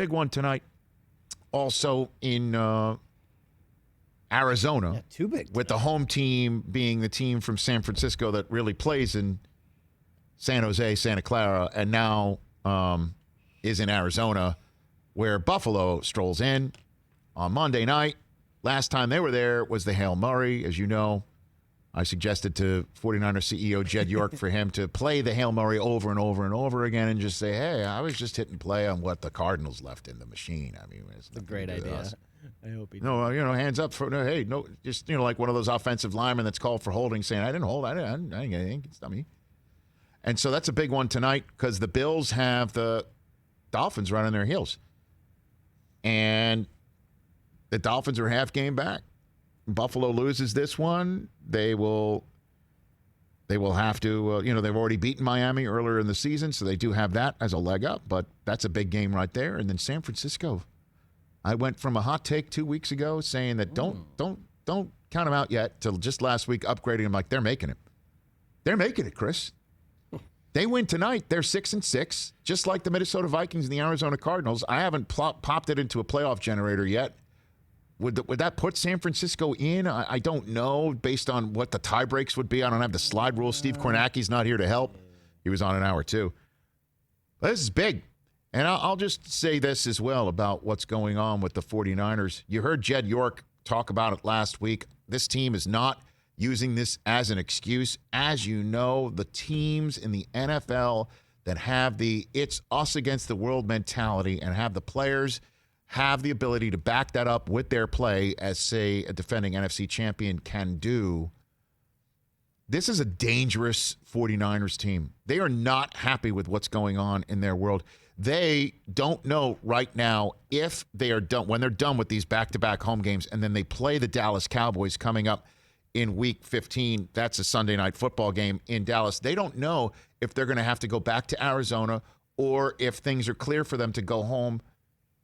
Big one tonight. Also in Arizona. Yeah, too big. With the home team being the team from San Francisco that really plays in San Jose, Santa Clara, and now is in Arizona, where Buffalo strolls in on Monday night. Last time they were there was the Hail Murray. As you know, I suggested to 49er CEO Jed York for him to play the Hail Murray over and over and over again and just say, hey, I was just hitting play on what the Cardinals left in the machine. I mean, it's a great idea. I hope he does. No, hands up for no. Hey, no, just like one of those offensive linemen that's called for holding, saying, "I didn't hold. I didn't get anything. It's not me." And so that's a big one tonight because the Bills have the Dolphins right on their heels, and the Dolphins are half game back. Buffalo loses this one, they will have to. They've already beaten Miami earlier in the season, so they do have that as a leg up. But that's a big game right there. And then San Francisco. I went from a hot take 2 weeks ago saying that don't count them out yet till just last week upgrading them like they're making it. They're making it, Chris. They win tonight. They're 6-6, just like the Minnesota Vikings and the Arizona Cardinals. I haven't popped it into a playoff generator yet. Would that put San Francisco in? I don't know based on what the tie breaks would be. I don't have the slide rule. Steve Kornacki's not here to help. He was on an hour too. But this is big. And I'll just say this as well about what's going on with the 49ers. You heard Jed York talk about it last week. This team is not using this as an excuse. As you know, the teams in the NFL that have the it's us against the world mentality and have the players have the ability to back that up with their play as, say, a defending NFC champion can do. This is a dangerous 49ers team. They are not happy with what's going on in their world. They don't know right now if they are done, when they're done with these back-to-back home games, and then they play the Dallas Cowboys coming up in Week 15. That's a Sunday night football game in Dallas. They don't know if they're going to have to go back to Arizona or if things are clear for them to go home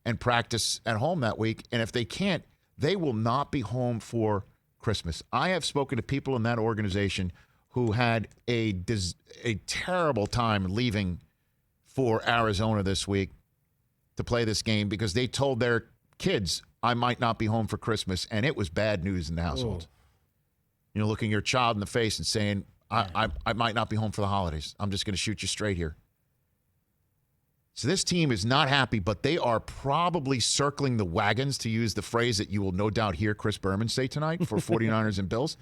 and practice at home that week. And if they can't, they will not be home for Christmas. I have spoken to people in that organization who had a terrible time leaving for Arizona this week to play this game because they told their kids, I might not be home for Christmas, and it was bad news in the household. Looking your child in the face and saying, I might not be home for the holidays. I'm just going to shoot you straight here. So this team is not happy, but they are probably circling the wagons, to use the phrase that you will no doubt hear Chris Berman say tonight for 49ers and Bills.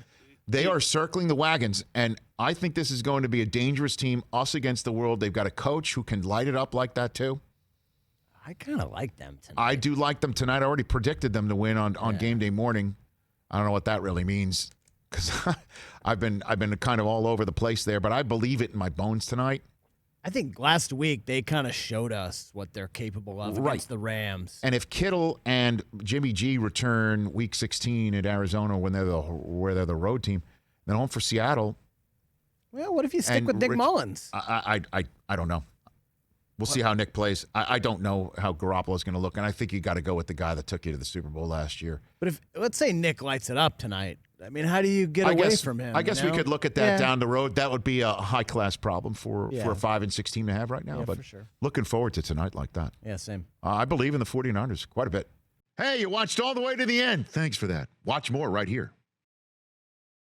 They are circling the wagons, and I think this is going to be a dangerous team, us against the world. They've got a coach who can light it up like that, too. I kind of like them tonight. I do like them tonight. I already predicted them to win on game day morning. I don't know what that really means because I've been kind of all over the place there, but I believe it in my bones tonight. I think last week they kind of showed us what they're capable of against the Rams. And if Kittle and Jimmy G return Week 16 at Arizona when they're the road team, then home for Seattle. Well, what if you stick with Nick Mullins? I don't know. We'll see how Nick plays. I don't know how Garoppolo's going to look, and I think you got to go with the guy that took you to the Super Bowl last year. But if let's say Nick lights it up tonight, I mean, how do you get away from him? I guess we could look at that down the road. That would be a high-class problem for a 5-6 team to have right now. But for sure. Looking forward to tonight like that. Yeah, same. I believe in the 49ers quite a bit. Hey, you watched all the way to the end. Thanks for that. Watch more right here.